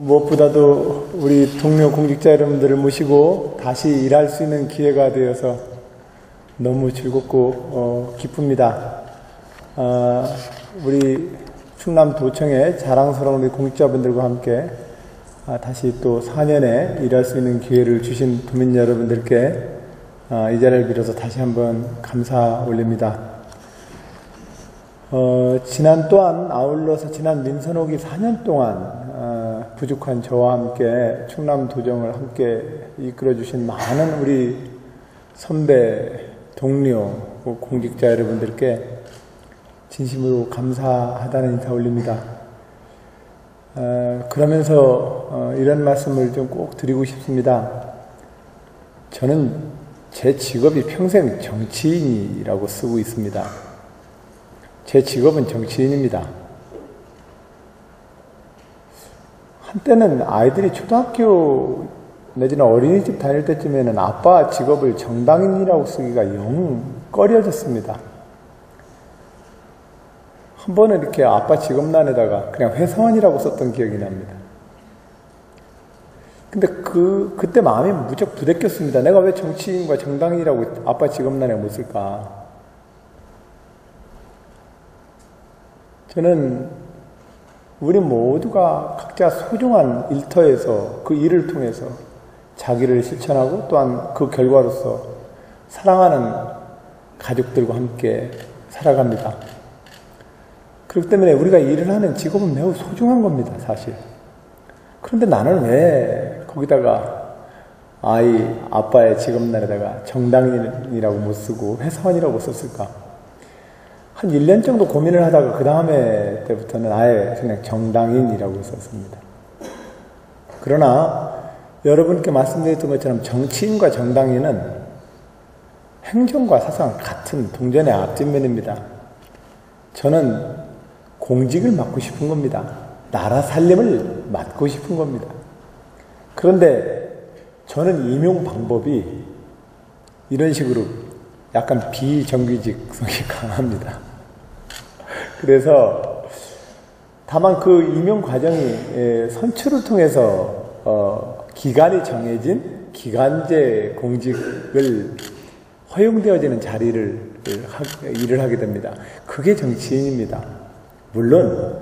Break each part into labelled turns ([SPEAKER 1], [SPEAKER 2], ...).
[SPEAKER 1] 무엇보다도 우리 동료 공직자 여러분들을 모시고 다시 일할 수 있는 기회가 되어서 너무 즐겁고 기쁩니다. 우리 충남도청의 자랑스러운 우리 공직자분들과 함께 다시 또 4년에 일할 수 있는 기회를 주신 도민 여러분들께 이 자리를 빌어서 다시 한번 감사 올립니다. 지난 또한 아울러서 지난 민선호기 4년 동안 부족한 저와 함께 충남도정을 함께 이끌어주신 많은 우리 선배, 동료, 공직자 여러분들께 진심으로 감사하다는 인사 올립니다. 그러면서 이런 말씀을 좀 꼭 드리고 싶습니다. 저는 제 직업이 평생 정치인이라고 쓰고 있습니다. 제 직업은 정치인입니다. 한때는 아이들이 초등학교 내지는 어린이집 다닐 때쯤에는 아빠 직업을 정당인이라고 쓰기가 영 꺼려졌습니다. 한 번은 이렇게 아빠 직업란에다가 그냥 회사원이라고 썼던 기억이 납니다. 근데 그때 마음이 무척 부대꼈습니다. 내가 왜 정치인과 정당인이라고 아빠 직업란에 못 쓸까? 저는 우리 모두가 각자 소중한 일터에서 그 일을 통해서 자기를 실천하고 또한 그 결과로서 사랑하는 가족들과 함께 살아갑니다. 그렇기 때문에 우리가 일을 하는 직업은 매우 소중한 겁니다, 사실. 그런데 나는 왜 거기다가 아빠의 직업란에다가 정당인이라고 못 쓰고 회사원이라고 썼을까? 한 1년 정도 고민을 하다가 그 다음에 때부터는 아예 그냥 정당인이라고 썼습니다. 그러나 여러분께 말씀드렸던 것처럼 정치인과 정당인은 행정과 사상 같은 동전의 앞뒷면입니다. 저는 공직을 맡고 싶은 겁니다. 나라 살림을 맡고 싶은 겁니다. 그런데 저는 임용 방법이 이런 식으로 약간 비정규직성이 강합니다. 그래서 다만 그 임용 과정이 선출을 통해서 기간이 정해진 기간제 공직을 허용되어지는 일을 하게 됩니다. 그게 정치인입니다. 물론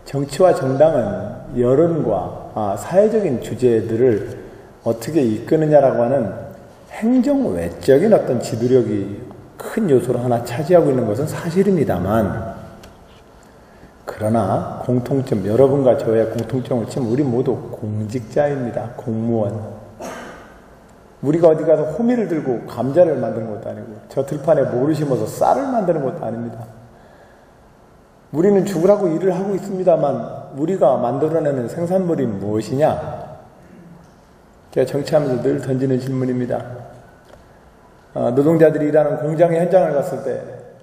[SPEAKER 1] 정치와 정당은 여론과 사회적인 주제들을 어떻게 이끄느냐라고 하는 행정 외적인 어떤 지도력이 큰 요소로 하나 차지하고 있는 것은 사실입니다만, 그러나 공통점, 여러분과 저의 공통점을 치면 우리 모두 공직자입니다. 공무원. 우리가 어디 가서 호미를 들고 감자를 만드는 것도 아니고 저 들판에 모를 심어서 쌀을 만드는 것도 아닙니다. 우리는 죽으라고 일을 하고 있습니다만 우리가 만들어내는 생산물이 무엇이냐? 제가 정치하면서 늘 던지는 질문입니다. 노동자들이 일하는 공장의 현장을 갔을 때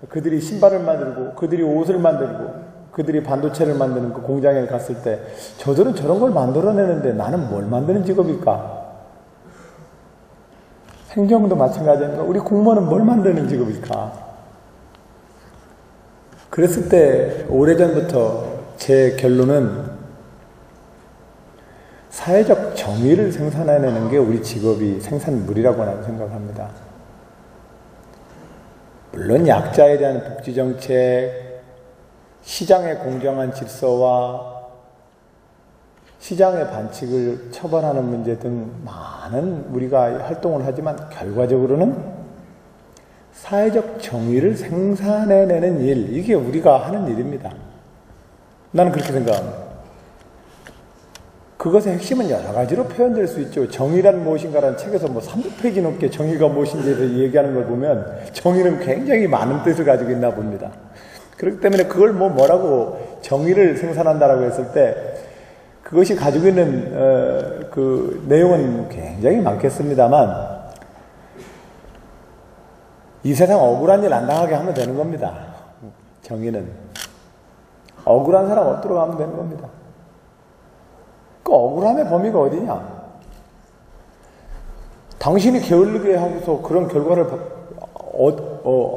[SPEAKER 1] 그들이 신발을 만들고 그들이 옷을 만들고 그들이 반도체를 만드는 그 공장에 갔을 때 저들은 저런 걸 만들어내는데 나는 뭘 만드는 직업일까? 행정도 마찬가지입니다. 우리 공무원은 뭘 만드는 직업일까? 그랬을 때 오래전부터 제 결론은 사회적 정의를 생산해내는 게 우리 직업이 생산물이라고 나는 생각합니다. 물론 약자에 대한 복지정책, 시장의 공정한 질서와 시장의 반칙을 처벌하는 문제 등 많은 우리가 활동을 하지만 결과적으로는 사회적 정의를 생산해내는 일, 이게 우리가 하는 일입니다. 나는 그렇게 생각합니다. 그것의 핵심은 여러 가지로 표현될 수 있죠. 정의란 무엇인가라는 책에서 300페이지 넘게 정의가 무엇인지에 대해서 얘기하는 걸 보면 정의는 굉장히 많은 뜻을 가지고 있나 봅니다. 그렇기 때문에 그걸 뭐라고 정의를 생산한다라고 했을 때 그것이 가지고 있는 그 내용은 굉장히 많겠습니다만 이 세상 억울한 일 안 당하게 하면 되는 겁니다. 정의는 억울한 사람 얻도록 하면 되는 겁니다. 그 억울함의 범위가 어디냐? 당신이 게을르게 하고서 그런 결과를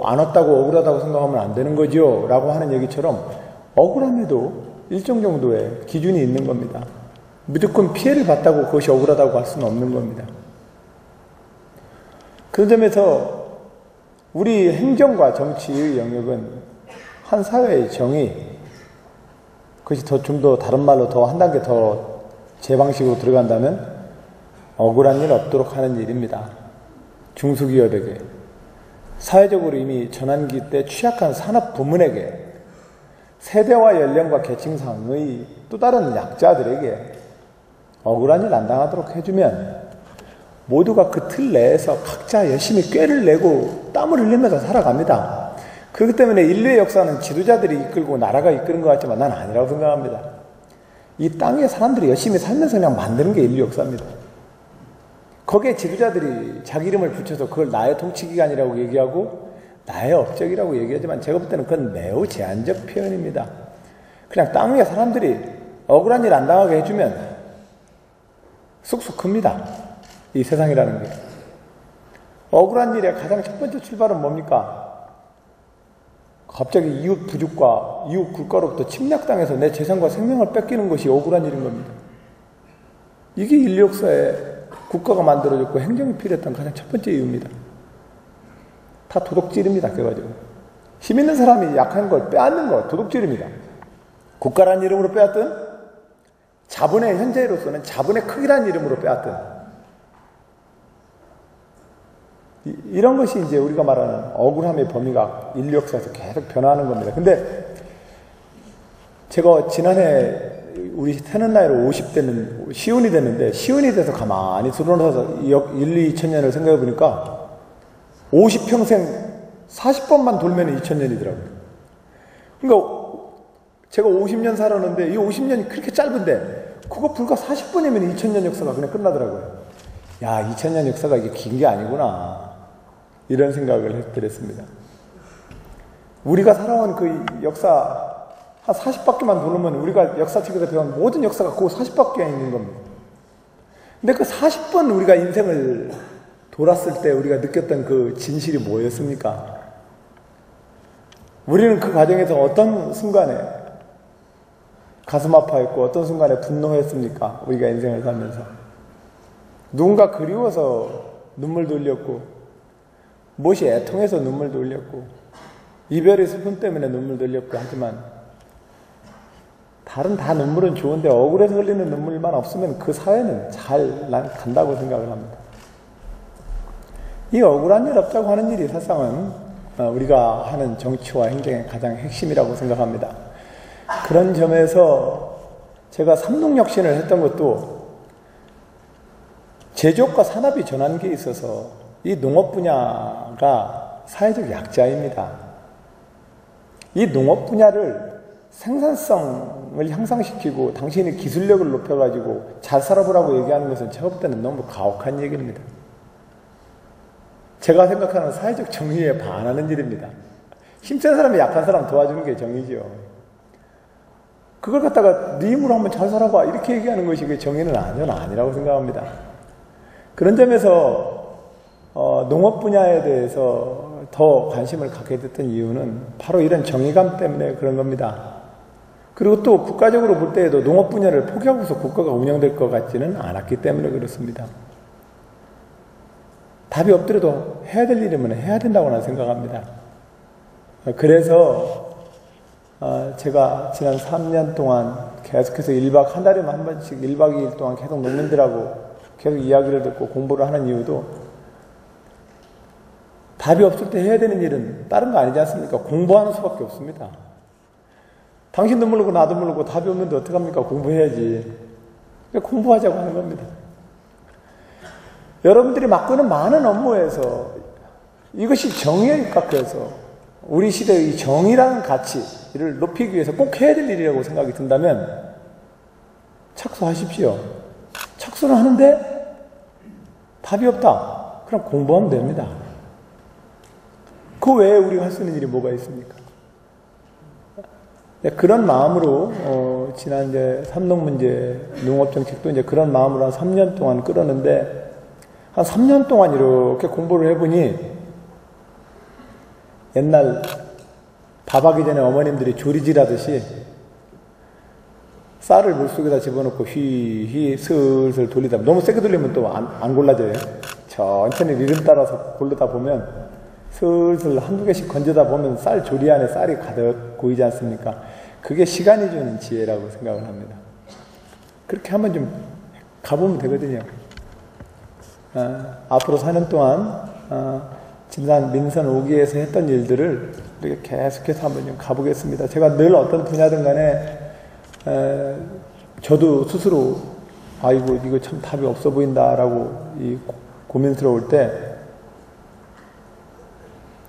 [SPEAKER 1] 안 왔다고 억울하다고 생각하면 안 되는 거죠 라고 하는 얘기처럼 억울함에도 일정 정도의 기준이 있는 겁니다. 무조건 피해를 봤다고 그것이 억울하다고 할 수는 없는 겁니다. 그런 점에서 우리 행정과 정치의 영역은 한 사회의 정의, 그것이 좀 더 다른 말로 더 한 단계 더 제 방식으로 들어간다면 억울한 일 없도록 하는 일입니다. 중소기업에게, 사회적으로 이미 전환기 때 취약한 산업 부문에게, 세대와 연령과 계층상의 또 다른 약자들에게 억울한 일 안 당하도록 해주면 모두가 그 틀 내에서 각자 열심히 꾀를 내고 땀을 흘리면서 살아갑니다. 그렇기 때문에 인류의 역사는 지도자들이 이끌고 나라가 이끄는 것 같지만 난 아니라고 생각합니다. 이 땅에 사람들이 열심히 살면서 그냥 만드는 게 인류 역사입니다. 거기에 지도자들이 자기 이름을 붙여서 그걸 나의 통치기관이라고 얘기하고 나의 업적이라고 얘기하지만 제가 볼 때는 그건 매우 제한적 표현입니다. 그냥 땅 위에 사람들이 억울한 일 안 당하게 해주면 쑥쑥 큽니다. 이 세상이라는 게. 억울한 일의 가장 첫 번째 출발은 뭡니까? 갑자기 이웃 부족과 이웃 국가로부터 침략당해서 내 재산과 생명을 뺏기는 것이 억울한 일인 겁니다. 이게 인류 역사에 국가가 만들어졌고 행정이 필요했던 가장 첫 번째 이유입니다. 다 도둑질입니다. 결과적으로. 힘 있는 사람이 약한 걸 빼앗는 거 도둑질입니다. 국가라는 이름으로 빼앗든 자본의 현재로서는 자본의 크기라는 이름으로 빼앗든 이런 것이 이제 우리가 말하는 억울함의 범위가 인류 역사에서 계속 변화하는 겁니다. 근데 제가 지난해 우리 태는 나이로 50대는 시운이 됐는데 시운이 돼서 가만히 들어놓아서 1, 2천년을 생각해 보니까 50평생 40번만 돌면 2000년이더라고요. 그러니까 제가 50년 살았는데 이 50년이 그렇게 짧은데 그거 불과 40번이면 2000년 역사가 그냥 끝나더라고요. 야, 2000년 역사가 이게 긴 게 아니구나. 이런 생각을 했더랬습니다. 우리가 살아온 그 역사 한 40바퀴만 돌으면 우리가 역사책에서 배운 모든 역사가 그 40바퀴에 있는 겁니다. 근데 그 40번 우리가 인생을 돌았을 때 우리가 느꼈던 그 진실이 뭐였습니까? 우리는 그 과정에서 어떤 순간에 가슴 아파했고 어떤 순간에 분노했습니까? 우리가 인생을 살면서. 누군가 그리워서 눈물도 흘렸고 무엇이 애통해서 눈물도 흘렸고 이별의 슬픔 때문에 눈물도 흘렸고 하지만 다른 다 눈물은 좋은데 억울해서 흘리는 눈물만 없으면 그 사회는 잘 간다고 생각을 합니다. 이 억울한 일 없다고 하는 일이 사실상은 우리가 하는 정치와 행정의 가장 핵심이라고 생각합니다. 그런 점에서 제가 삼농혁신을 했던 것도 제조업과 산업이 전환기에 있어서 이 농업 분야가 사회적 약자입니다. 이 농업 분야를 생산성을 향상시키고 당신의 기술력을 높여가지고 잘 살아보라고 얘기하는 것은 제가 볼 때는 너무 가혹한 얘기입니다. 제가 생각하는 사회적 정의에 반하는 일입니다. 힘센 사람이 약한 사람 도와주는 게 정의죠. 그걸 갖다가 네 힘으로 한번 잘 살아봐 이렇게 얘기하는 것이 그 정의는 저는 아니라고 생각합니다. 그런 점에서 농업 분야에 대해서 더 관심을 갖게 됐던 이유는 바로 이런 정의감 때문에 그런 겁니다. 그리고 또 국가적으로 볼 때에도 농업 분야를 포기하고서 국가가 운영될 것 같지는 않았기 때문에 그렇습니다. 답이 없더라도 해야 될 일이면 해야 된다고 나는 생각합니다. 그래서 제가 지난 3년 동안 계속해서 한 달에 한 번씩 1박 2일 동안 계속 농민들하고 계속 이야기를 듣고 공부를 하는 이유도 답이 없을 때 해야 되는 일은 다른 거 아니지 않습니까? 공부하는 수밖에 없습니다. 당신도 모르고 나도 모르고 답이 없는데 어떡합니까? 공부해야지. 그러니까 공부하자고 하는 겁니다. 여러분들이 맡고 있는 많은 업무에서 이것이 정의에 입각해서 우리 시대의 이 정의라는 가치를 높이기 위해서 꼭 해야 될 일이라고 생각이 든다면 착수하십시오. 착수는 하는데 답이 없다. 그럼 공부하면 됩니다. 그 외에 우리가 할 수 있는 일이 뭐가 있습니까? 네, 그런 마음으로 지난 이제 삼농문제, 농업정책도 이제 그런 마음으로 한 3년 동안 끌었는데 한 3년 동안 이렇게 공부를 해보니 옛날 밥하기 전에 어머님들이 조리질 하듯이 쌀을 물속에다 집어넣고 휘휘 슬슬 돌리다 너무 세게 돌리면 또 안 골라져요. 천천히 리듬 따라서 고르다 보면 슬슬 한두 개씩 건져다 보면 쌀 조리 안에 쌀이 가득 고이지 않습니까? 그게 시간이 주는 지혜라고 생각을 합니다. 그렇게 한번 좀 가보면 되거든요. 앞으로 4년 동안 진산 민선 5기에서 했던 일들을 우리가 계속해서 한번 좀 가보겠습니다. 제가 늘 어떤 분야든 간에 저도 스스로 아이고 이거 참 답이 없어 보인다라고 고민스러울 때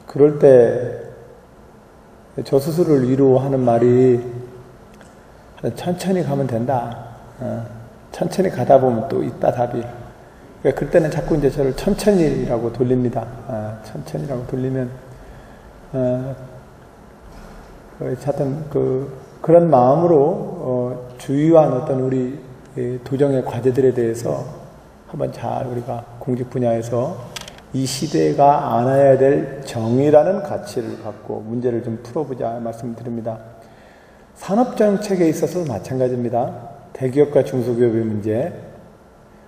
[SPEAKER 1] 그럴 때 저 스스로를 위로하는 말이 천천히 가면 된다. 천천히 가다 보면 또 있다 답이. 그러니까 그때는 자꾸 이제 저를 천천히라고 돌립니다. 천천히라고 돌리면 하여튼 그런 마음으로 주요한 어떤 우리 도정의 과제들에 대해서 한번 잘 우리가 공직 분야에서 이 시대가 안아야 될 정의라는 가치를 갖고 문제를 좀 풀어보자 말씀드립니다. 산업정책에 있어서도 마찬가지입니다. 대기업과 중소기업의 문제,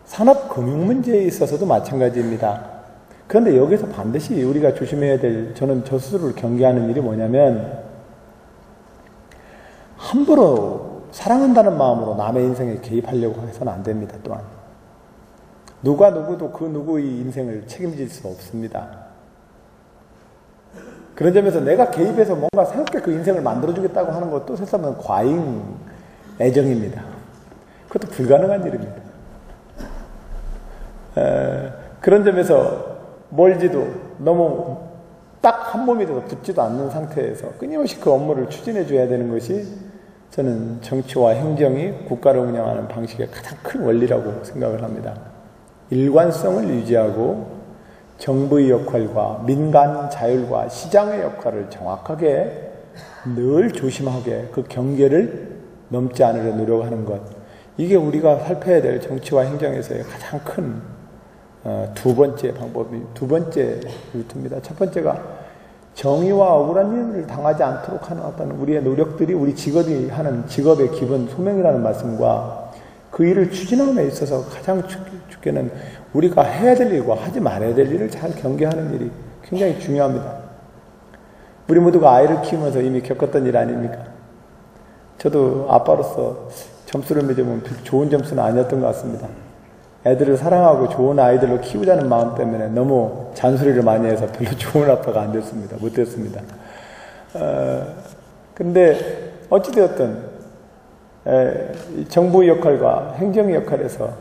[SPEAKER 1] 산업금융 문제에 있어서도 마찬가지입니다. 그런데 여기서 반드시 우리가 조심해야 될, 저는 저 스스로를 경계하는 일이 뭐냐면 함부로 사랑한다는 마음으로 남의 인생에 개입하려고 해서는 안 됩니다. 또한 누가 누구도 그 누구의 인생을 책임질 수 없습니다. 그런 점에서 내가 개입해서 뭔가 새롭게 그 인생을 만들어주겠다고 하는 것도 사실은 과잉 애정입니다. 그것도 불가능한 일입니다. 그런 점에서 멀지도 너무 딱 한 몸이 돼서 붙지도 않는 상태에서 끊임없이 그 업무를 추진해 줘야 되는 것이 저는 정치와 행정이 국가를 운영하는 방식의 가장 큰 원리라고 생각을 합니다. 일관성을 유지하고 정부의 역할과 민간 자율과 시장의 역할을 정확하게 늘 조심하게 그 경계를 넘지 않으려 노력하는 것, 이게 우리가 살펴야 될 정치와 행정에서의 가장 큰 두 번째 방법이, 두 번째 루트입니다. 첫 번째가 정의와 억울한 일을 당하지 않도록 하는 어떤 우리의 노력들이 우리 직업이 하는 직업의 기본 소명이라는 말씀과 그 일을 추진함에 있어서 가장 중요는 우리가 해야 될 일과 하지 말아야 될 일을 잘 경계하는 일이 굉장히 중요합니다. 우리 모두가 아이를 키우면서 이미 겪었던 일 아닙니까? 저도 아빠로서 점수를 매겨보면 좋은 점수는 아니었던 것 같습니다. 애들을 사랑하고 좋은 아이들로 키우자는 마음 때문에 너무 잔소리를 많이 해서 별로 좋은 아빠가 안 됐습니다. 못 됐습니다. 근데 어찌되었든 정부의 역할과 행정의 역할에서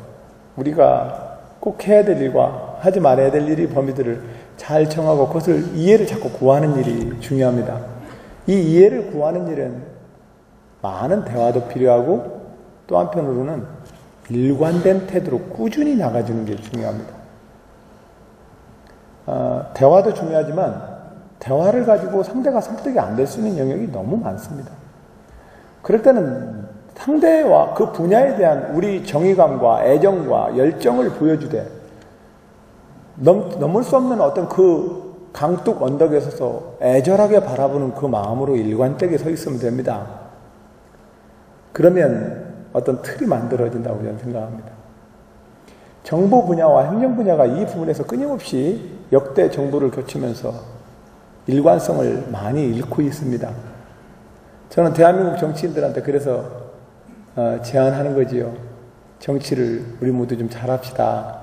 [SPEAKER 1] 우리가 꼭 해야 될 일과 하지 말아야 될 일의 범위들을 잘 정하고 그것을 이해를 자꾸 구하는 일이 중요합니다. 이 이해를 구하는 일은 많은 대화도 필요하고 또 한편으로는 일관된 태도로 꾸준히 나가주는 게 중요합니다. 대화도 중요하지만 대화를 가지고 상대가 설득이 안 될 수 있는 영역이 너무 많습니다. 그럴 때는 상대와 그 분야에 대한 우리 정의감과 애정과 열정을 보여주되 넘을 수 없는 어떤 그 강둑 언덕에 서서 애절하게 바라보는 그 마음으로 일관되게 서 있으면 됩니다. 그러면 어떤 틀이 만들어진다고 저는 생각합니다. 정보 분야와 행정 분야가 이 부분에서 끊임없이 역대 정부를 거치면서 일관성을 많이 잃고 있습니다. 저는 대한민국 정치인들한테 그래서 제안하는 거지요. 정치를 우리 모두 좀 잘합시다.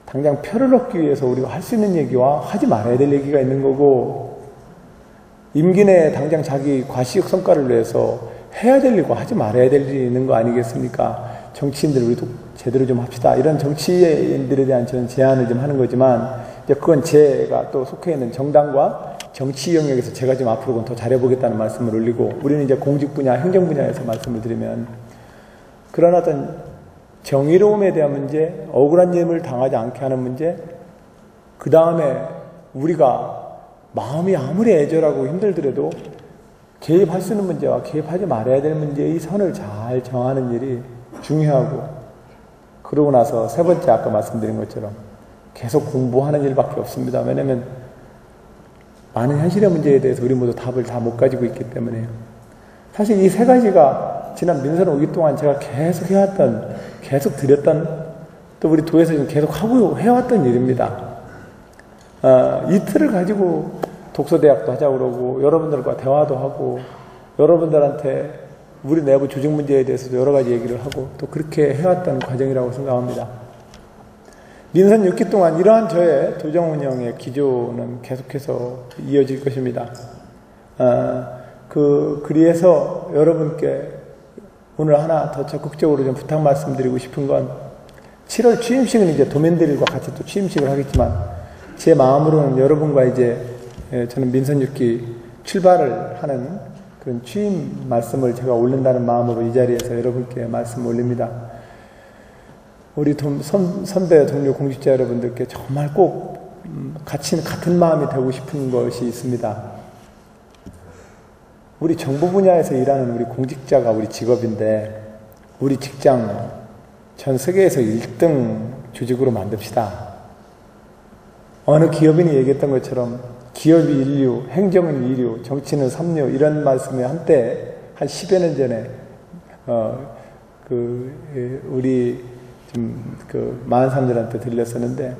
[SPEAKER 1] 당장 표를 얻기 위해서 우리가 할 수 있는 얘기와 하지 말아야 될 얘기가 있는 거고, 임기 내에 당장 자기 과시욕 성과를 위해서 해야 될 일과 하지 말아야 될 일이 있는 거 아니겠습니까? 정치인들 우리도 제대로 좀 합시다. 이런 정치인들에 대한 저는 제안을 좀 하는 거지만, 이제 그건 제가 또 속해 있는 정당과 정치 영역에서 제가 좀 앞으로 더 잘해보겠다는 말씀을 올리고, 우리는 이제 공직 분야, 행정 분야에서 말씀을 드리면, 그런 어떤 정의로움에 대한 문제, 억울한 일을 당하지 않게 하는 문제, 그 다음에 우리가 마음이 아무리 애절하고 힘들더라도 개입할 수 있는 문제와 개입하지 말아야 될 문제의 선을 잘 정하는 일이 중요하고, 그러고 나서 세 번째 아까 말씀드린 것처럼 계속 공부하는 일밖에 없습니다. 왜냐하면 많은 현실의 문제에 대해서 우리 모두 답을 다 못 가지고 있기 때문에요. 사실 이 세 가지가 지난 민선 5기 동안 제가 계속 해왔던, 계속 드렸던, 또 우리 도에서 지금 계속 하고 해왔던 일입니다. 이 틀을 가지고 독서대학도 하자고 그러고, 여러분들과 대화도 하고, 여러분들한테 우리 내부 조직 문제에 대해서도 여러 가지 얘기를 하고, 또 그렇게 해왔던 과정이라고 생각합니다. 민선 6기 동안 이러한 저의 도정 운영의 기조는 계속해서 이어질 것입니다. 그리해서 여러분께 오늘 하나 더 적극적으로 좀 부탁 말씀드리고 싶은 건 7월 취임식은 이제 도민들과 같이 또 취임식을 하겠지만 제 마음으로는 여러분과 이제 저는 민선 6기 출발을 하는 그런 취임 말씀을 제가 올린다는 마음으로 이 자리에서 여러분께 말씀을 올립니다. 우리 선배 동료 공직자 여러분들께 정말 꼭 같은 마음이 되고 싶은 것이 있습니다. 우리 정부 분야에서 일하는 우리 공직자가 우리 직업인데 우리 직장 전 세계에서 1등 조직으로 만듭시다. 어느 기업인이 얘기했던 것처럼 기업이 인류, 행정은 2류, 정치는 3류 이런 말씀을 한때 한 10여 년 전에 우리 많은 사람들한테 들렸었는데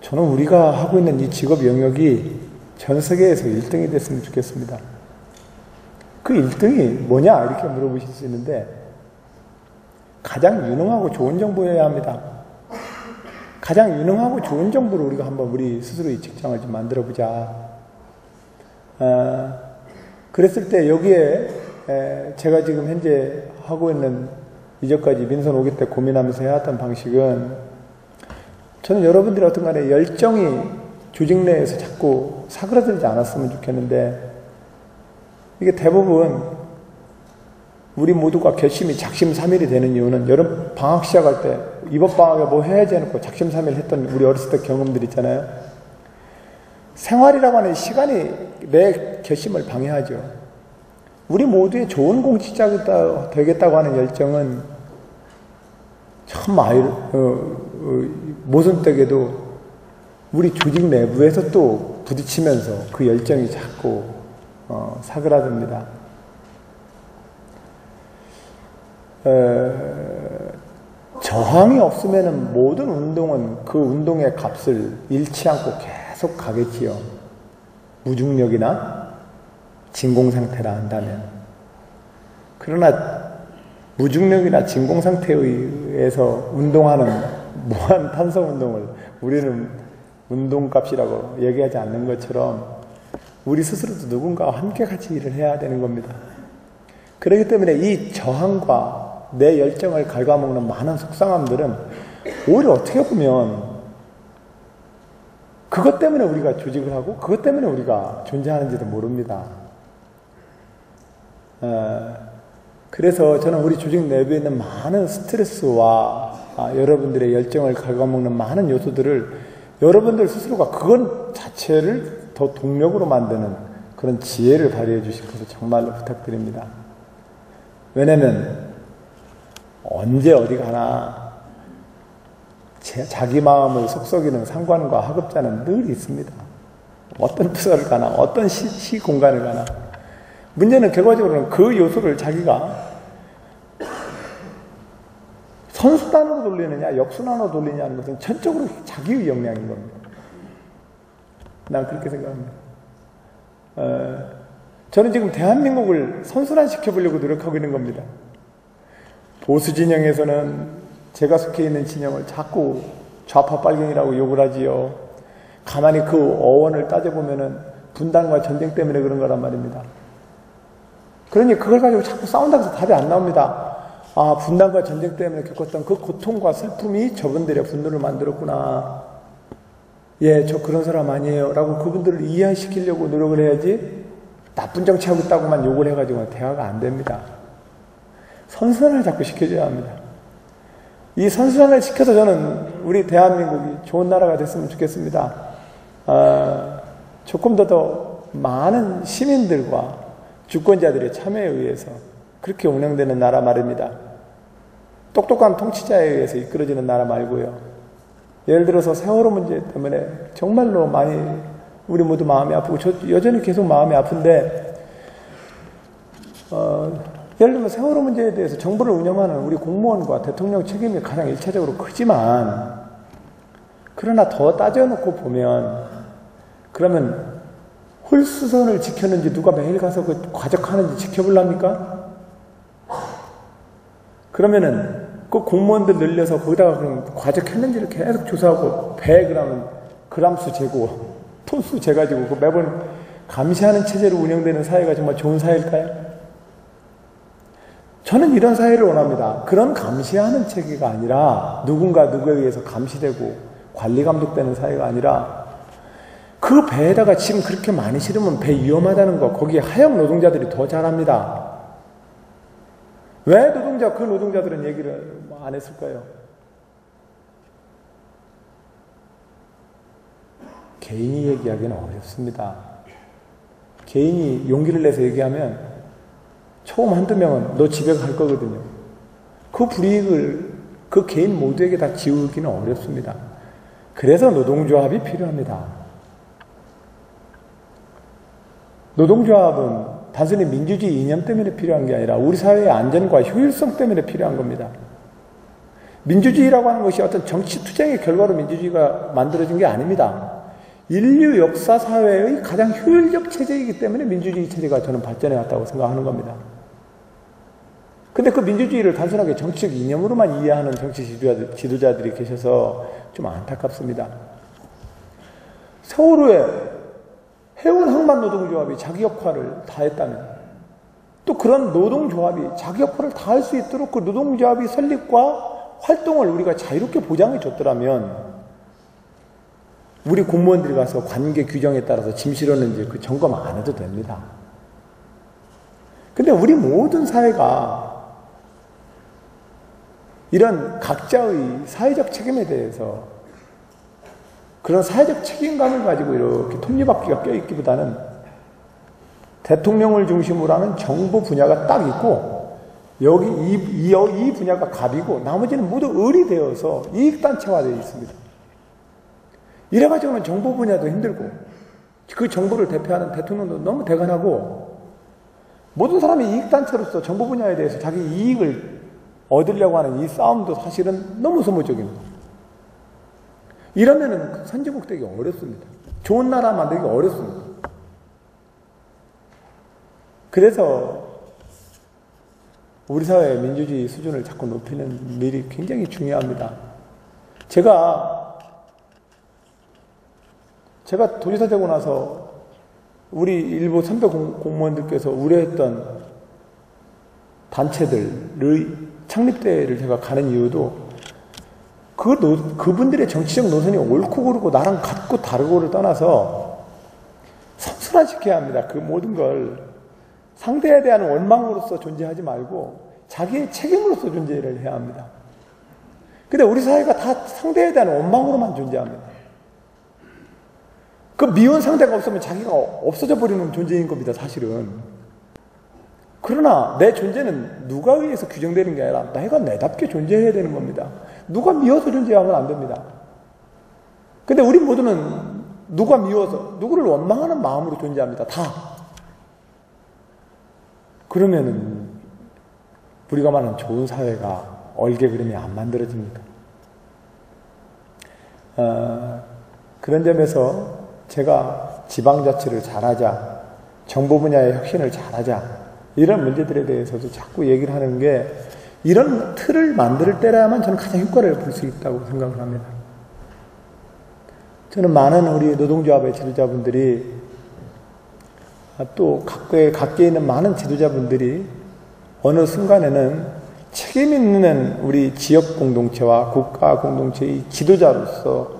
[SPEAKER 1] 저는 우리가 하고 있는 이 직업 영역이 전 세계에서 1등이 됐으면 좋겠습니다. 그 1등이 뭐냐 이렇게 물어보실 수 있는데 가장 유능하고 좋은 정보여야 합니다. 가장 유능하고 좋은 정보를 우리가 한번 우리 스스로 이 직장을 좀 만들어 보자. 그랬을 때 여기에 제가 지금 현재 하고 있는 이전까지 민선 5기 때 고민하면서 해왔던 방식은 저는 여러분들이 어떤 간에 열정이 조직 내에서 자꾸 사그라들지 않았으면 좋겠는데 이게 대부분 우리 모두가 결심이 작심삼일이 되는 이유는 여름 방학 시작할 때 이번 방학에 뭐 해야지 해놓고 작심삼일 했던 우리 어렸을 때 경험들 있잖아요. 생활이라고 하는 시간이 내 결심을 방해하죠. 우리 모두의 좋은 공직자가 되겠다고 하는 열정은 참 모순되게도 우리 조직 내부에서 또 부딪히면서 그 열정이 자꾸 사그라듭니다. 저항이 없으면 모든 운동은 그 운동의 값을 잃지 않고 계속 가겠지요. 무중력이나 진공상태라 한다면. 그러나 무중력이나 진공상태에 의해서 운동하는 무한 탄성 운동을 우리는 운동값이라고 얘기하지 않는 것처럼 우리 스스로도 누군가와 함께 같이 일을 해야 되는 겁니다. 그렇기 때문에 이 저항과 내 열정을 갉아먹는 많은 속상함들은 오히려 어떻게 보면 그것 때문에 우리가 조직을 하고 그것 때문에 우리가 존재하는지도 모릅니다. 그래서 저는 우리 조직 내부에 있는 많은 스트레스와 여러분들의 열정을 갉아먹는 많은 요소들을 여러분들 스스로가 그것 자체를 더 동력으로 만드는 그런 지혜를 발휘해 주실 것을 정말로 부탁드립니다. 왜냐면 언제 어디 가나 자기 마음을 속썩이는 상관과 하급자는 늘 있습니다. 어떤 부서를 가나 어떤 시 공간을 가나 문제는 결과적으로는 그 요소를 자기가 선수단으로 돌리느냐 역순환으로 돌리느냐는 것은 전적으로 자기의 역량인 겁니다. 난 그렇게 생각합니다. 저는 지금 대한민국을 선순환시켜보려고 노력하고 있는 겁니다. 보수 진영에서는 제가 속해 있는 진영을 자꾸 좌파 빨갱이라고 욕을 하지요. 가만히 그 어원을 따져보면은 분단과 전쟁 때문에 그런 거란 말입니다. 그러니 그걸 가지고 자꾸 싸운다고 해서 답이 안 나옵니다. 아, 분단과 전쟁 때문에 겪었던 그 고통과 슬픔이 저분들의 분노를 만들었구나. 예, 저 그런 사람 아니에요. 라고 그분들을 이해시키려고 노력을 해야지 나쁜 정치하고 있다고만 욕을 해가지고 대화가 안 됩니다. 선순환을 자꾸 시켜줘야 합니다. 이 선순환을 시켜서 저는 우리 대한민국이 좋은 나라가 됐으면 좋겠습니다. 조금 더 많은 시민들과 주권자들의 참여에 의해서 그렇게 운영되는 나라 말입니다. 똑똑한 통치자에 의해서 이끌어지는 나라 말고요. 예를 들어서 세월호 문제 때문에 정말로 많이 우리 모두 마음이 아프고 저 여전히 계속 마음이 아픈데 예를 들면 세월호 문제에 대해서 정부를 운영하는 우리 공무원과 대통령 책임이 가장 일차적으로 크지만, 그러나 더 따져놓고 보면, 그러면 홀수선을 지켰는지 누가 매일 가서 그 과적하는지 지켜보랍니까? 그러면은 그 공무원들 늘려서 거기다가 그럼 과적했는지를 계속 조사하고, 배 그러면 그람수 재고 톤수 재가지고 그 매번 감시하는 체제로 운영되는 사회가 정말 좋은 사회일까요? 저는 이런 사회를 원합니다. 그런 감시하는 체계가 아니라, 누군가 누구에 의해서 감시되고 관리 감독되는 사회가 아니라, 그 배에다가 지금 그렇게 많이 실으면 배 위험하다는 거, 거기에 하역 노동자들이 더 잘합니다. 왜 그 노동자들은 얘기를 안 했을까요? 개인이 얘기하기는 어렵습니다. 개인이 용기를 내서 얘기하면 처음 한두 명은 너 집에 갈 거거든요. 그 불이익을 그 개인 모두에게 다 지우기는 어렵습니다. 그래서 노동조합이 필요합니다. 노동조합은 단순히 민주주의 이념 때문에 필요한 게 아니라 우리 사회의 안전과 효율성 때문에 필요한 겁니다. 민주주의라고 하는 것이 어떤 정치 투쟁의 결과로 민주주의가 만들어진 게 아닙니다. 인류 역사 사회의 가장 효율적 체제이기 때문에 민주주의 체제가 저는 발전해 왔다고 생각하는 겁니다. 근데 그 민주주의를 단순하게 정치적 이념으로만 이해하는 정치 지도자들이 계셔서 좀 안타깝습니다. 세월호에 해운 항만 노동조합이 자기 역할을 다했다면, 또 그런 노동조합이 자기 역할을 다할 수 있도록 그 노동조합이 설립과 활동을 우리가 자유롭게 보장해 줬더라면, 우리 공무원들이 가서 관계 규정에 따라서 짐 실었는지 그 점검 안 해도 됩니다. 근데 우리 모든 사회가 이런 각자의 사회적 책임에 대해서, 그런 사회적 책임감을 가지고 이렇게 톱니바퀴가 껴있기보다는 대통령을 중심으로 하는 정부 분야가 딱 있고, 여기 이 분야가 갑이고 나머지는 모두 을이 되어서 이익단체화되어 있습니다. 이래가지고는 정부 분야도 힘들고, 그 정부를 대표하는 대통령도 너무 대관하고, 모든 사람이 이익단체로서 정부 분야에 대해서 자기 이익을 얻으려고 하는 이 싸움도 사실은 너무 소모적입니다. 이러면은 선진국 되기 어렵습니다. 좋은 나라 만들기 어렵습니다. 그래서 우리 사회의 민주주의 수준을 자꾸 높이는 일이 굉장히 중요합니다. 제가 도지사 되고 나서 우리 일부 선배 공무원들께서 우려했던 단체들의 창립대회를 제가 가는 이유도, 그분들의 정치적 노선이 옳고 그르고 나랑 같고 다르고를 떠나서 선순환시켜야 합니다. 그 모든 걸 상대에 대한 원망으로서 존재하지 말고 자기의 책임으로서 존재를 해야 합니다. 근데 우리 사회가 다 상대에 대한 원망으로만 존재합니다. 그 미운 상대가 없으면 자기가 없어져 버리는 존재인 겁니다, 사실은. 그러나 내 존재는 누가 의해서 규정되는 게 아니라 내가 내답게 존재해야 되는 겁니다. 누가 미워서 존재하면 안 됩니다. 근데 우리 모두는 누가 미워서, 누구를 원망하는 마음으로 존재합니다. 다. 그러면은 우리가 말하는 좋은 사회가 얼개 그림이 안 만들어집니다. 그런 점에서 제가 지방자치를 잘하자, 정보 분야의 혁신을 잘하자, 이런 문제들에 대해서도 자꾸 얘기를 하는 게, 이런 틀을 만들 때라야만 저는 가장 효과를 볼 수 있다고 생각을 합니다. 저는 많은 우리 노동조합의 지도자분들이, 또 각계에 있는 많은 지도자분들이 어느 순간에는 책임 있는 우리 지역 공동체와 국가 공동체의 지도자로서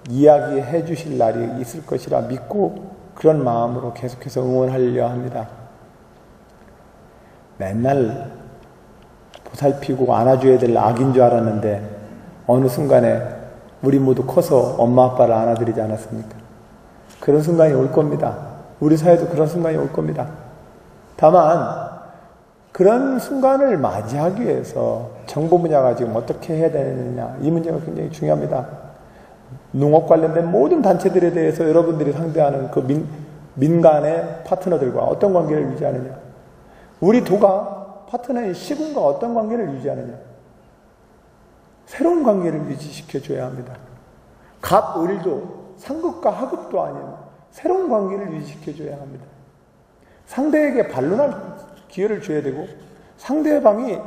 [SPEAKER 1] 이야기해 주실 날이 있을 것이라 믿고, 그런 마음으로 계속해서 응원하려 합니다. 맨날 보살피고 안아줘야 될 아기인 줄 알았는데 어느 순간에 우리 모두 커서 엄마 아빠를 안아드리지 않았습니까? 그런 순간이 올 겁니다. 우리 사회도 그런 순간이 올 겁니다. 다만 그런 순간을 맞이하기 위해서 정보 분야가 지금 어떻게 해야 되느냐, 이 문제가 굉장히 중요합니다. 농업 관련된 모든 단체들에 대해서 여러분들이 상대하는 그 민간의 파트너들과 어떤 관계를 유지하느냐, 우리 도가 파트너인 시군과 어떤 관계를 유지하느냐? 새로운 관계를 유지시켜줘야 합니다. 갑, 을도 상급과 하급도 아닌 새로운 관계를 유지시켜줘야 합니다. 상대에게 반론할 기회를 줘야 되고 상대방이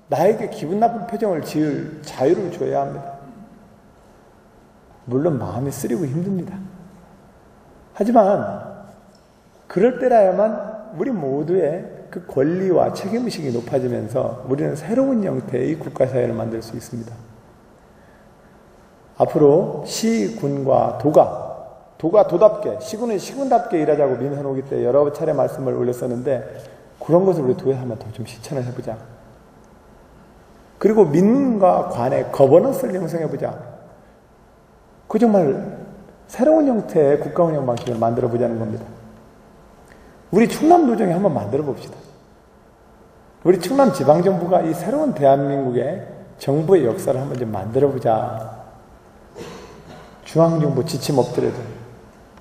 [SPEAKER 1] 나에게 기분 나쁜 표정을 지을 자유를 줘야 합니다. 물론 마음이 쓰리고 힘듭니다. 하지만 그럴 때라야만 우리 모두의 그 권리와 책임의식이 높아지면서 우리는 새로운 형태의 국가사회를 만들 수 있습니다. 앞으로 시, 군과 도가 도답게, 시군은 시군답게 일하자고 민선호기 때 여러 차례 말씀을 올렸었는데 그런 것을 우리 도에서 한번 더 좀 실천을 해보자. 그리고 민과 관의 거버넌스를 형성해보자. 그 정말 새로운 형태의 국가 운영 방식을 만들어 보자는 겁니다. 우리 충남도정에 한번 만들어 봅시다. 우리 충남지방정부가 이 새로운 대한민국의 정부의 역사를 한번 좀 만들어 보자. 중앙정부 지침 없더라도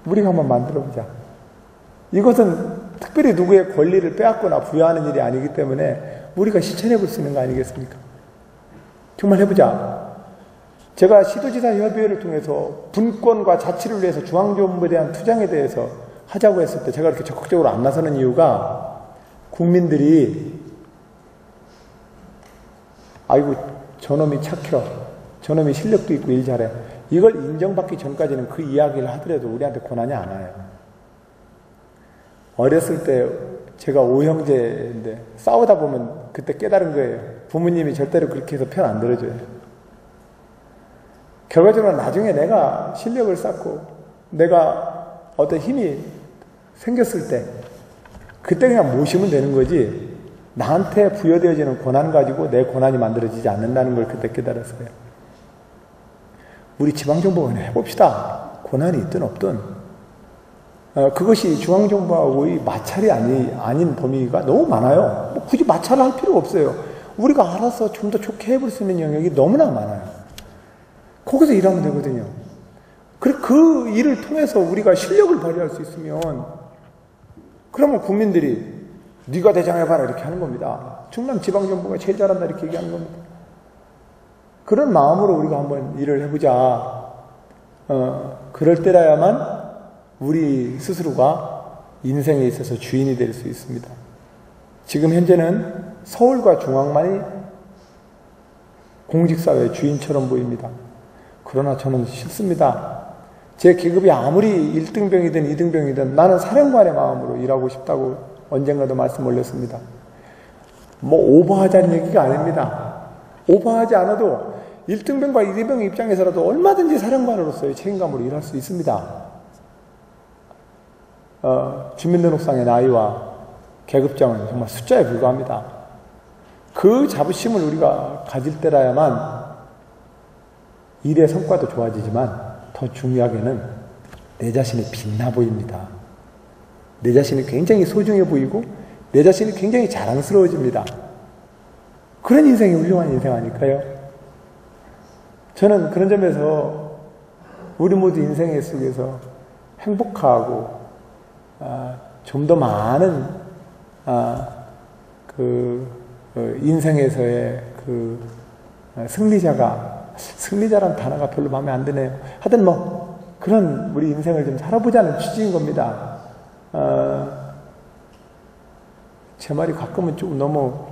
[SPEAKER 1] 우리가 한번 만들어 보자. 이것은 특별히 누구의 권리를 빼앗거나 부여하는 일이 아니기 때문에 우리가 실천해 볼 수 있는 거 아니겠습니까? 정말 해보자. 제가 시도지사 협의회를 통해서 분권과 자치를 위해서 중앙정부에 대한 투쟁에 대해서 하자고 했을 때 제가 이렇게 적극적으로 안 나서는 이유가 국민들이 아이고 저놈이 착혀, 저놈이 실력도 있고 일 잘해, 이걸 인정받기 전까지는 그 이야기를 하더라도 우리한테 고난이 안 와요. 어렸을 때 제가 5형제인데 싸우다 보면 그때 깨달은 거예요. 부모님이 절대로 그렇게 해서 편 안 들어줘요. 결과적으로 나중에 내가 실력을 쌓고 내가 어떤 힘이 생겼을 때 그때 그냥 모시면 되는 거지, 나한테 부여되어지는 고난 가지고 내 고난이 만들어지지 않는다는 걸 그때 깨달았어요. 우리 지방정부가 그냥 해봅시다. 고난이 있든 없든. 그것이 중앙정부하고의 마찰이 아닌 범위가 너무 많아요. 뭐 굳이 마찰을 할 필요가 없어요. 우리가 알아서 좀 더 좋게 해볼 수 있는 영역이 너무나 많아요. 거기서 일하면 되거든요. 그리고 그 일을 통해서 우리가 실력을 발휘할 수 있으면 그러면 국민들이 네가 대장해봐라 이렇게 하는 겁니다. 충남지방정부가 제일 잘한다 이렇게 얘기하는 겁니다. 그런 마음으로 우리가 한번 일을 해보자. 그럴 때라야만 우리 스스로가 인생에 있어서 주인이 될 수 있습니다. 지금 현재는 서울과 중앙만이 공직사회의 주인처럼 보입니다. 그러나 저는 싫습니다. 제 계급이 아무리 1등병이든 2등병이든 나는 사령관의 마음으로 일하고 싶다고 언젠가도 말씀 올렸습니다. 뭐 오버하자는 얘기가 아닙니다. 오버하지 않아도 1등병과 2등병 입장에서라도 얼마든지 사령관으로서의 책임감으로 일할 수 있습니다. 주민등록상의 나이와 계급장은 정말 숫자에 불과합니다. 그 자부심을 우리가 가질 때라야만 일의 성과도 좋아지지만 더 중요하게는 내 자신이 빛나 보입니다. 내 자신이 굉장히 소중해 보이고 내 자신이 굉장히 자랑스러워집니다. 그런 인생이 훌륭한 인생 아닐까요? 저는 그런 점에서 우리 모두 인생 속에서 행복하고 좀 더 많은 인생에서의 승리자란 단어가 별로 마음에 안 드네요. 하여튼 뭐 그런 우리 인생을 좀 살아보자는 취지인 겁니다. 제 말이 가끔은 좀 너무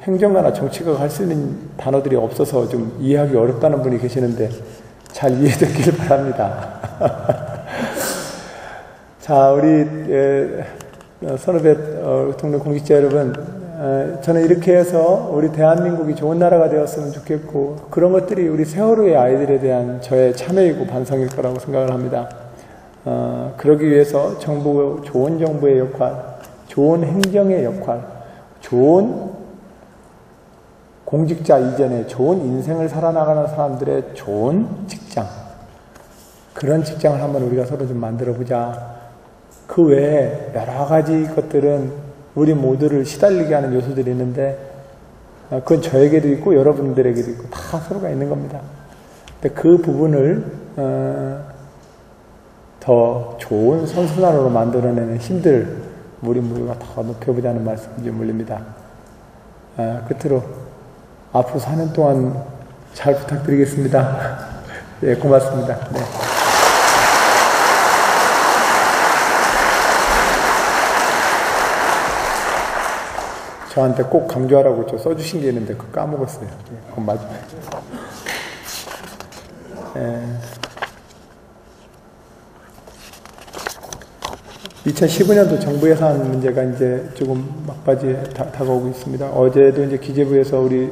[SPEAKER 1] 행정가나 정치가가 할 수 있는 단어들이 없어서 좀 이해하기 어렵다는 분이 계시는데 잘 이해되길 바랍니다. 자, 우리 선후배 동네 공직자 여러분, 저는 이렇게 해서 우리 대한민국이 좋은 나라가 되었으면 좋겠고 그런 것들이 우리 세월호의 아이들에 대한 저의 참여이고 반성일 거라고 생각을 합니다. 그러기 위해서 좋은 정부의 역할, 좋은 행정의 역할, 좋은 공직자 이전에 좋은 인생을 살아나가는 사람들의 좋은 직장, 그런 직장을 한번 우리가 서로 좀 만들어보자. 그 외에 여러 가지 것들은 우리 모두를 시달리게 하는 요소들이 있는데 그건 저에게도 있고 여러분들에게도 있고 다 서로가 있는 겁니다. 근데 그 부분을 더 좋은 선순환으로 만들어내는 힘들 우리 모두가 더 높여보자는 말씀이 좀 물립니다. 끝으로 앞으로 4년 동안 잘 부탁드리겠습니다. 네, 고맙습니다. 네. 저한테 꼭 강조하라고 써주신 게 있는데 그거 까먹었어요. 그건 마지막에. 2015년도 정부 예산 문제가 이제 조금 막바지에 다가오고 있습니다. 어제도 이제 기재부에서 우리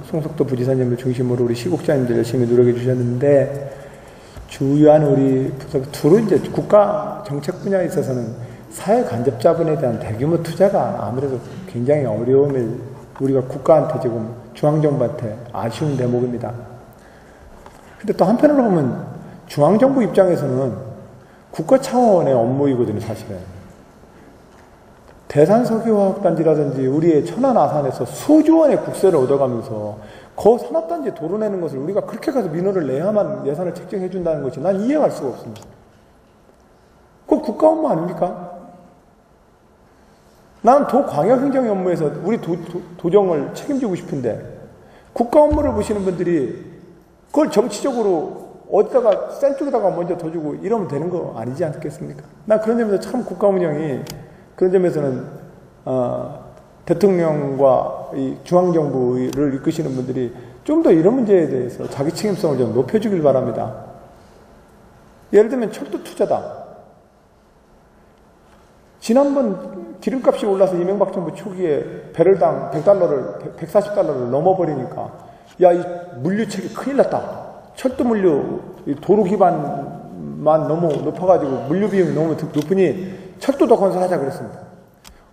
[SPEAKER 1] 송석도 부지사님을 중심으로 우리 시국장님들 열심히 노력해 주셨는데, 주요한 우리 부서 둘은 이제 국가 정책 분야에 있어서는 사회 간접 자본에 대한 대규모 투자가 아무래도 굉장히 어려움을 우리가 국가한테 지금 중앙정부한테 아쉬운 대목입니다. 근데 또 한편으로 보면 중앙정부 입장에서는 국가 차원의 업무이거든요, 사실은. 대산석유화학단지라든지 우리의 천안 아산에서 수조 원의 국세를 얻어가면서 그 산업단지 도로내는 것을 우리가 그렇게 가서 민원을 내야만 예산을 책정해 준다는 것이 난 이해할 수가 없습니다. 그건 국가 업무 아닙니까? 나는 도광역행정의 업무에서 우리 도정을 책임지고 싶은데 국가 업무를 보시는 분들이 그걸 정치적으로 어디다가 센 쪽에다가 먼저 더 주고 이러면 되는 거 아니지 않겠습니까? 나 그런 점에서 참 국가 운영이 그런 점에서는 대통령과 이 중앙정부를 이끄시는 분들이 좀 더 이런 문제에 대해서 자기 책임성을 좀 높여주길 바랍니다. 예를 들면 철도 투자다. 지난번 기름값이 올라서 이명박 정부 초기에 배럴당 100달러를 140달러를 넘어버리니까 야, 이 물류책이 큰일 났다. 철도 물류, 도로 기반만 너무 높아가지고 물류 비용이 너무 높으니 철도도 건설하자 그랬습니다.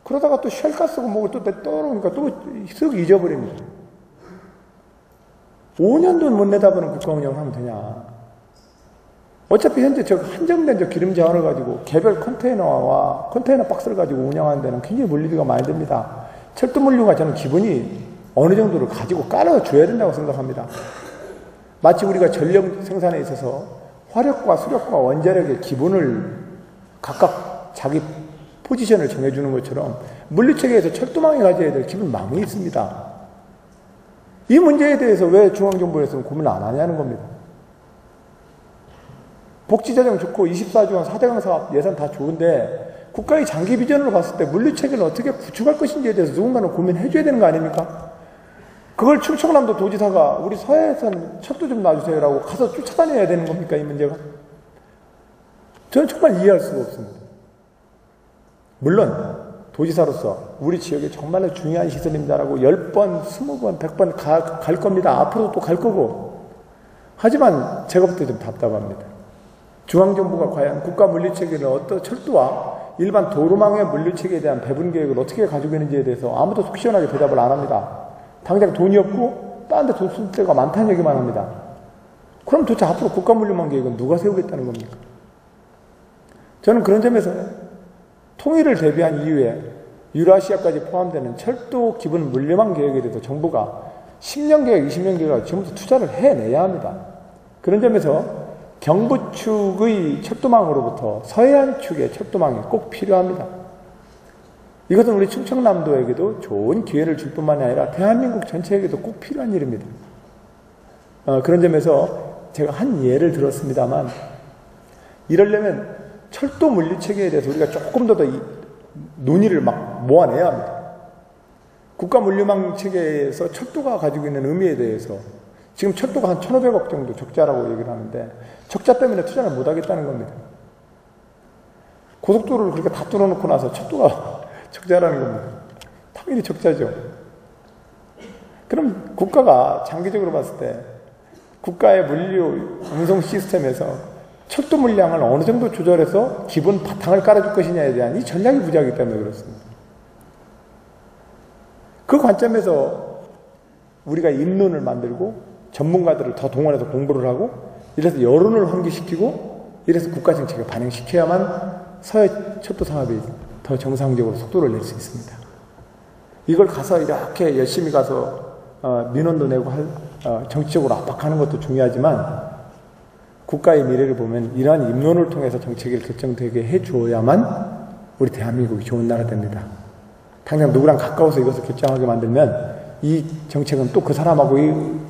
[SPEAKER 1] 그러다가 또 쉘가스고 뭐고 또 떠오르니까 또 쓱 잊어버립니다. 5년도 못 내다보는 국가 운영을 하면 되냐. 어차피 현재 한정된 기름 자원을 가지고 개별 컨테이너와 컨테이너 박스를 가지고 운영하는 데는 굉장히 물류비가 많이 듭니다. 철도 물류가 저는 기본이 어느 정도를 가지고 깔아줘야 된다고 생각합니다. 마치 우리가 전력 생산에 있어서 화력과 수력과 원자력의 기본을 각각 자기 포지션을 정해주는 것처럼 물류체계에서 철도망이 가져야 될 기본 망이 있습니다. 이 문제에 대해서 왜 중앙정부에서는 고민을 안 하냐는 겁니다. 복지자정 좋고 24조원 4대강 사업 예산 다 좋은데 국가의 장기 비전으로 봤을 때 물류체계를 어떻게 구축할 것인지에 대해서 누군가는 고민해줘야 되는 거 아닙니까? 그걸 충청남도 도지사가 우리 서해에선 철도 좀 놔주세요라고 가서 쫓아다녀야 되는 겁니까, 이 문제가? 저는 정말 이해할 수가 없습니다. 물론 도지사로서 우리 지역에 정말로 중요한 시설입니다라고 10번, 20번, 100번 갈 겁니다. 앞으로도 또 갈 거고. 하지만 제가 볼 때 좀 답답합니다. 중앙정부가 과연 국가 물류체계를 어떤 철도와 일반 도로망의 물류체계에 대한 배분 계획을 어떻게 가지고 있는지에 대해서 아무도 속 시원하게 대답을 안 합니다. 당장 돈이 없고 다른 데 돈 쓸 데가 많다는 얘기만 합니다. 그럼 도대체 앞으로 국가 물류망 계획은 누가 세우겠다는 겁니까? 저는 그런 점에서 통일을 대비한 이후에 유라시아까지 포함되는 철도 기본 물류망 계획에 대해서 정부가 10년 계획, 20년 계획을 지금부터 투자를 해내야 합니다. 그런 점에서 경부 축의 철도망으로부터 서해안 축의 철도망이 꼭 필요합니다. 이것은 우리 충청남도에게도 좋은 기회를 줄 뿐만이 아니라 대한민국 전체에게도 꼭 필요한 일입니다. 그런 점에서 제가 한 예를 들었습니다만 이러려면 철도 물류체계에 대해서 우리가 조금 더 논의를 막 모아내야 합니다. 국가 물류망 체계에서 철도가 가지고 있는 의미에 대해서 지금 철도가 한 1,500억 정도 적자라고 얘기를 하는데 적자 때문에 투자를 못하겠다는 겁니다. 고속도로를 그렇게 다 뚫어놓고 나서 철도가 적자라는 겁니다. 당연히 적자죠. 그럼 국가가 장기적으로 봤을 때 국가의 물류 운송 시스템에서 철도 물량을 어느 정도 조절해서 기본 바탕을 깔아줄 것이냐에 대한 이 전략이 부재하기 때문에 그렇습니다. 그 관점에서 우리가 입론을 만들고 전문가들을 더 동원해서 공부를 하고 이래서 여론을 환기시키고 이래서 국가 정책을 반영시켜야만 서해 철도 사업이 더 정상적으로 속도를 낼 수 있습니다. 이걸 가서 이렇게 열심히 가서 민원도 내고 정치적으로 압박하는 것도 중요하지만 국가의 미래를 보면 이러한 입론을 통해서 정책을 결정되게 해주어야만 우리 대한민국이 좋은 나라 됩니다. 당장 누구랑 가까워서 이것을 결정하게 만들면 이 정책은 또 그 사람하고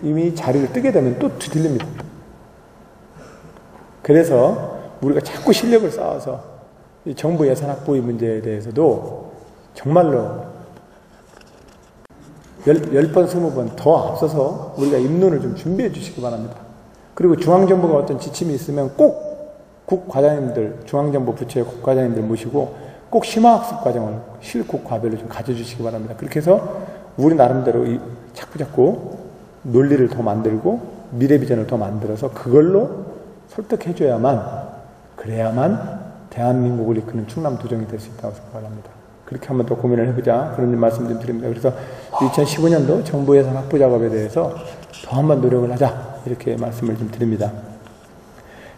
[SPEAKER 1] 이미 자리를 뜨게 되면 또 뒤틀립니다. 그래서 우리가 자꾸 실력을 쌓아서 이 정부 예산 확보의 문제에 대해서도 정말로 10번, 20번 더 앞서서 우리가 입론을 좀 준비해 주시기 바랍니다. 그리고 중앙정부가 어떤 지침이 있으면 꼭 국과장님들, 중앙정부 부처의 국과장님들 모시고 꼭 심화학습 과정을 실국과별로 좀 가져주시기 바랍니다. 그렇게 해서 우리 나름대로 자꾸 논리를 더 만들고 미래 비전을 더 만들어서 그걸로 설득해줘야만, 그래야만 대한민국을 이끄는 충남 도정이 될 수 있다고 생각합니다. 그렇게 한번 더 고민을 해보자, 그런 말씀 좀 드립니다. 그래서 2015년도 정부 예산 확보 작업에 대해서 더 한번 노력을 하자, 이렇게 말씀을 좀 드립니다.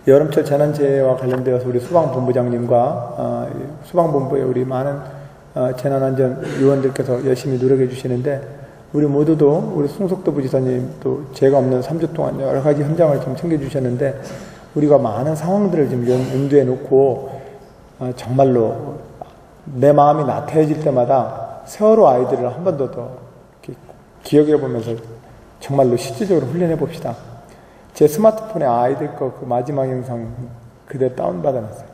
[SPEAKER 1] 여름철 재난재해와 관련되어서 우리 소방본부장님과 소방본부의 우리 많은 재난안전 요원들께서 열심히 노력해 주시는데, 우리 모두도 우리 송석도 부지사님, 또 제가 없는 3주 동안 여러 가지 현장을 좀 챙겨주셨는데, 우리가 많은 상황들을 좀 염두에 놓고 정말로 내 마음이 나태해질 때마다 세월호 아이들을 한 번 더 기억해 보면서 정말로 실질적으로 훈련해 봅시다. 제 스마트폰에 아이들 거 그 마지막 영상 그대로 다운받아놨어요.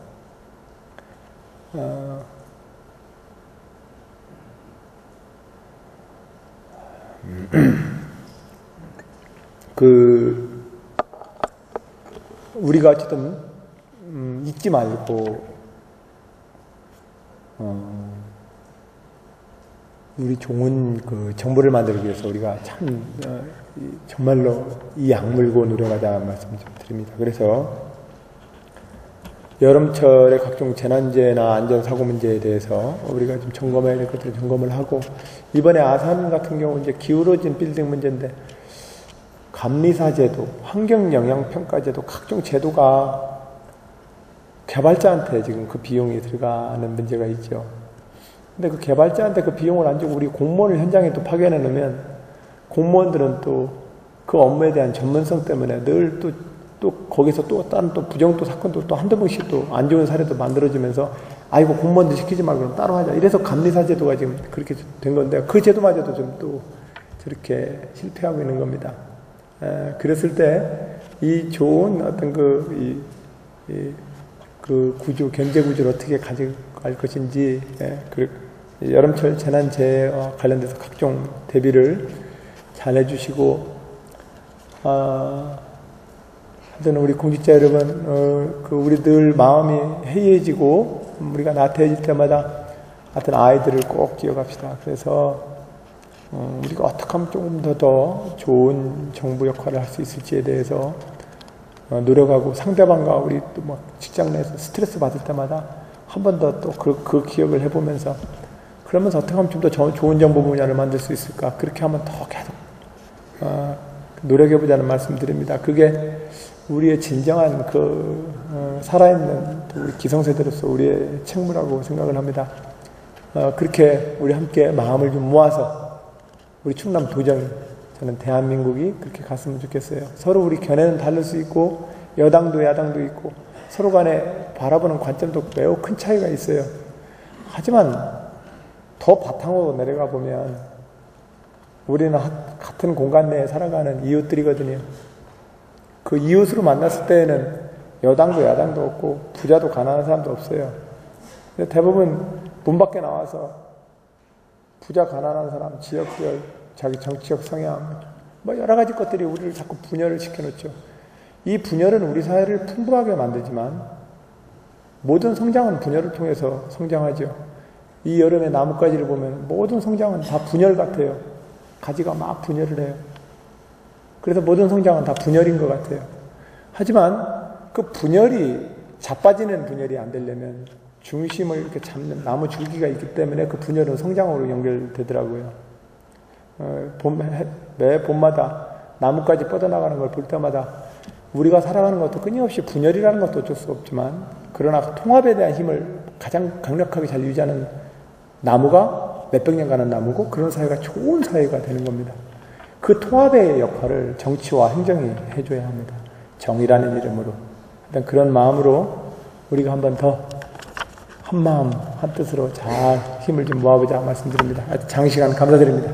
[SPEAKER 1] 우리가 어쨌든 잊지 말고 우리 좋은 정보를 만들기 위해서 우리가 참 정말로 이 악물고 노력하자 말씀 좀 드립니다. 그래서 여름철에 각종 재난재해나 안전사고 문제에 대해서 우리가 좀 점검해야 될 것들을 점검을 하고, 이번에 아산 같은 경우 이제 기울어진 빌딩 문제인데 감리사제도, 환경영향평가제도, 각종 제도가 개발자한테 지금 그 비용이 들어가는 문제가 있죠. 근데 그 개발자한테 그 비용을 안 주고 우리 공무원을 현장에 또 파견해 놓으면 공무원들은 또 그 업무에 대한 전문성 때문에 늘 또 거기서 또 다른 또 부정 또 사건도 또 한두 번씩 또 안 좋은 사례도 만들어지면서, 아이고 공무원들 시키지 말고 그럼 따로 하자. 이래서 감리사제도가 지금 그렇게 된 건데, 그 제도마저도 좀 또 저렇게 실패하고 있는 겁니다. 그랬을 때 이 좋은 어떤 그 구조, 경제 구조를 어떻게 가져갈 것인지, 여름철 재난재해와 관련돼서 각종 대비를 잘 해주시고, 하여튼 우리 공직자 여러분, 우리 늘 마음이 해이해지고 우리가 나태해질 때마다 하여튼 아이들을 꼭 기억합시다. 그래서 우리가 어떻게 하면 조금 더 좋은 정부 역할을 할 수 있을지에 대해서 노력하고, 상대방과 우리 또 막 직장 내에서 스트레스 받을 때마다 한 번 더 또 그 기억을 해보면서, 그러면서 어떻게 하면 좀 더 좋은 정보 분야를 만들 수 있을까, 그렇게 하면 더 계속 노력해보자는 말씀 드립니다. 그게 우리의 진정한 살아있는 우리 기성세대로서 우리의 책무라고 생각을 합니다. 그렇게 우리 함께 마음을 좀 모아서 우리 충남 도정이, 저는 대한민국이 그렇게 갔으면 좋겠어요. 서로 우리 견해는 다를 수 있고 여당도 야당도 있고 서로 간에 바라보는 관점도 매우 큰 차이가 있어요. 하지만 더 바탕으로 내려가 보면 우리는 같은 공간 내에 살아가는 이웃들이거든요. 그 이웃으로 만났을 때에는 여당도 야당도 없고 부자도 가난한 사람도 없어요. 근데 대부분 문 밖에 나와서 부자 가난한 사람, 지역별, 자기 정치적 성향, 여러 가지 것들이 우리를 자꾸 분열을 시켜놓죠. 이 분열은 우리 사회를 풍부하게 만들지만 모든 성장은 분열을 통해서 성장하죠. 이 여름에 나뭇가지를 보면 모든 성장은 다 분열 같아요. 가지가 막 분열을 해요. 그래서 모든 성장은 다 분열인 것 같아요. 하지만 그 분열이 자빠지는 분열이 안 되려면 중심을 이렇게 잡는 나무 줄기가 있기 때문에 그 분열은 성장으로 연결되더라고요. 매 봄마다 나뭇가지 뻗어나가는 걸 볼 때마다 우리가 살아가는 것도 끊임없이 분열이라는 것도 어쩔 수 없지만, 그러나 통합에 대한 힘을 가장 강력하게 잘 유지하는 나무가 몇백 년 가는 나무고, 그런 사회가 좋은 사회가 되는 겁니다. 그 통합의 역할을 정치와 행정이 해줘야 합니다. 정의라는 이름으로. 일단 그런 마음으로 우리가 한 번 더 한마음 한뜻으로 잘 힘을 좀 모아보자 말씀드립니다. 아주 장시간 감사드립니다.